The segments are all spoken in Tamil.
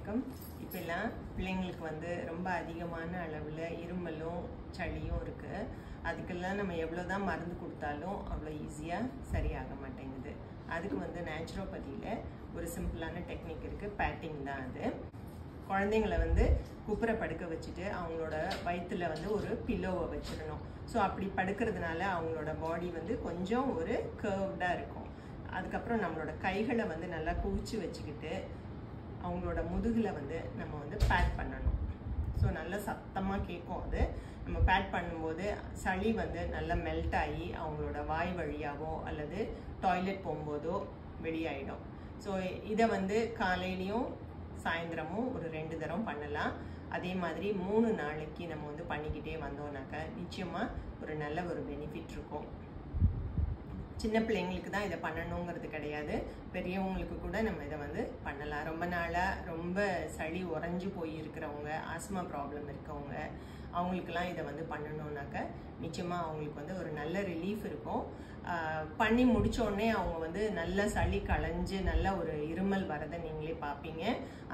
வணக்கம். இப்பெல்லாம் பிள்ளைங்களுக்கு வந்து ரொம்ப அதிகமான அளவில் இருமலும் சளியும் இருக்குது. அதுக்கெல்லாம் நம்ம எவ்வளோதான் மருந்து கொடுத்தாலும் அவ்வளோ ஈஸியாக சரியாக மாட்டேங்குது. அதுக்கு வந்து நேச்சுரோபதியில் ஒரு சிம்பிளான டெக்னிக் இருக்குது. பேட்டிங் தான் அது. குழந்தைங்களை வந்து குப்புற படுக்க வச்சுட்டு அவங்களோட வயிற்றுல வந்து ஒரு பில்லோவை வச்சிடணும். ஸோ அப்படி படுக்கிறதுனால அவங்களோட பாடி வந்து கொஞ்சம் ஒரு கர்வ்டாக இருக்கும். அதுக்கப்புறம் நம்மளோட கைகளை வந்து நல்லா குவிச்சு வச்சுக்கிட்டு அவங்களோட முதுகில் வந்து நம்ம வந்து பேட் பண்ணணும். ஸோ நல்லா சத்தமாக கேட்கும். அது நம்ம பேட் பண்ணும்போது சளி வந்து நல்லா மெல்ட் ஆகி அவங்களோட வாய் வழியாவோ அல்லது டாய்லெட் போகும்போதோ வெளியாயிடும். ஸோ இதை வந்து காலையிலையும் சாயந்தரமும் ஒரு 2 தடவை பண்ணலாம். அதே மாதிரி 3 நாளைக்கு நம்ம வந்து பண்ணிக்கிட்டே வந்தோம்னாக்கா நிச்சயமாக ஒரு நல்ல ஒரு பெனிஃபிட் இருக்கும். சின்ன பிள்ளைங்களுக்கு தான் இதை பண்ணணுங்கிறது கிடையாது, பெரியவங்களுக்கு கூட நம்ம இதை வந்து பண்ணலாம். ரொம்ப நாளாக ரொம்ப சளி உறைஞ்சு போய் இருக்கிறவங்க, ஆஸ்மா ப்ராப்ளம் இருக்கவங்க, அவங்களுக்கெல்லாம் இதை வந்து பண்ணணுன்னாக்கா நிச்சயமாக அவங்களுக்கு வந்து ஒரு நல்ல ரிலீஃப் இருக்கும். பண்ணி முடித்தோடனே அவங்க வந்து நல்ல சளி களைஞ்சு நல்ல ஒரு இருமல் வரதை நீங்களே பார்ப்பீங்க.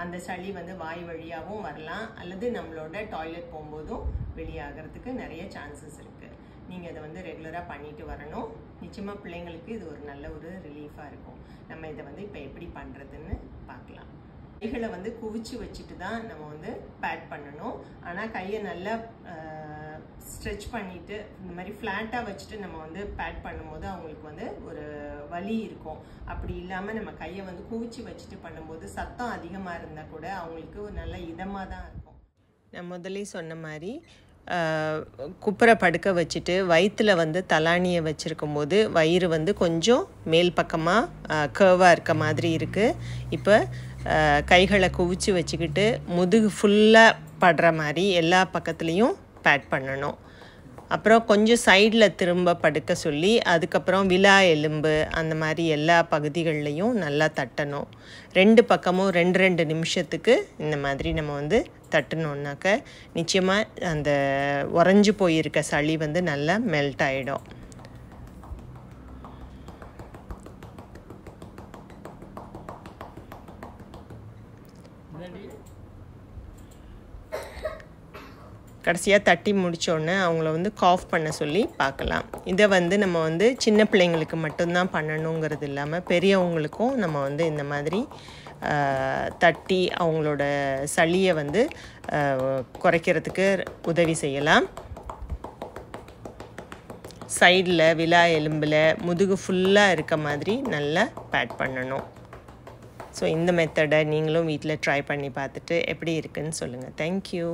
அந்த சளி வந்து வாய் வழியாகவும் வரலாம் அல்லது நம்மளோட டாய்லெட் போகும்போதும் வெளியாகிறதுக்கு நிறைய சான்சஸ் இருக்குது. நீங்கள் இதை வந்து ரெகுலராக பண்ணிட்டு வரணும். நிச்சயமாக பிள்ளைங்களுக்கு இது ஒரு நல்ல ஒரு ரிலீஃபாக இருக்கும். நம்ம இதை வந்து இப்போ எப்படி பண்ணுறதுன்னு பார்க்கலாம். கைகளை வந்து குவிச்சு வச்சுட்டு தான் நம்ம வந்து பேட் பண்ணணும். ஆனால் கையை நல்லா ஸ்ட்ரெச் பண்ணிவிட்டு இந்த மாதிரி ஃப்ளாட்டாக வச்சுட்டு நம்ம வந்து பேட் பண்ணும்போது அவங்களுக்கு வந்து ஒரு வலி இருக்கும். அப்படி இல்லாமல் நம்ம கையை வந்து குவிச்சு வச்சுட்டு பண்ணும்போது சத்தம் அதிகமாக இருந்தால் கூட அவங்களுக்கு நல்ல இதமாக தான் இருக்கும். நான் முதலே சொன்ன மாதிரி குப்புற படுக்க வச்சுட்டு வயிற்றில் வந்து தலானியை வச்சுருக்கும் போது வயிறு வந்து கொஞ்சம் மேல் பக்கமாக கர்வாக இருக்க மாதிரி இருக்குது. இப்போ கைகளை குவிச்சு வச்சுக்கிட்டு முதுகு ஃபுல்லாக படுற மாதிரி எல்லா பக்கத்துலேயும் பேட் பண்ணணும். அப்புறம் கொஞ்சம் சைடில் திரும்ப படுக்க சொல்லி அதுக்கப்புறம் விலா எலும்பு அந்த மாதிரி எல்லா பகுதிகள்லையும் நல்லா தட்டணும். 2 பக்கமும் 2 நிமிஷத்துக்கு இந்த மாதிரி நம்ம வந்து தட்டணுன்னாக்க நிச்சயமாக அந்த உறைஞ்சு போயிருக்க சளி வந்து நல்லா மெல்ட் ஆகிடும். கடைசியாக தட்டி முடித்தோடனே அவங்கள வந்து காஃப் பண்ண சொல்லி பார்க்கலாம். இதை வந்து நம்ம வந்து சின்ன பிள்ளைங்களுக்கு மட்டும்தான் பண்ணணுங்கிறது இல்லாமல் பெரியவங்களுக்கும் நம்ம வந்து இந்த மாதிரி தட்டி அவங்களோட சளியை வந்து குறைக்கிறதுக்கு உதவி செய்யலாம். சைடில் விலா எலும்பில் முதுகு ஃபுல்லாக இருக்க மாதிரி நல்லா பேட் பண்ணணும். ஸோ இந்த மெத்தடை நீங்களும் வீட்டில் ட்ரை பண்ணி பார்த்துட்டு எப்படி இருக்குன்னு சொல்லுங்கள். தேங்க்யூ.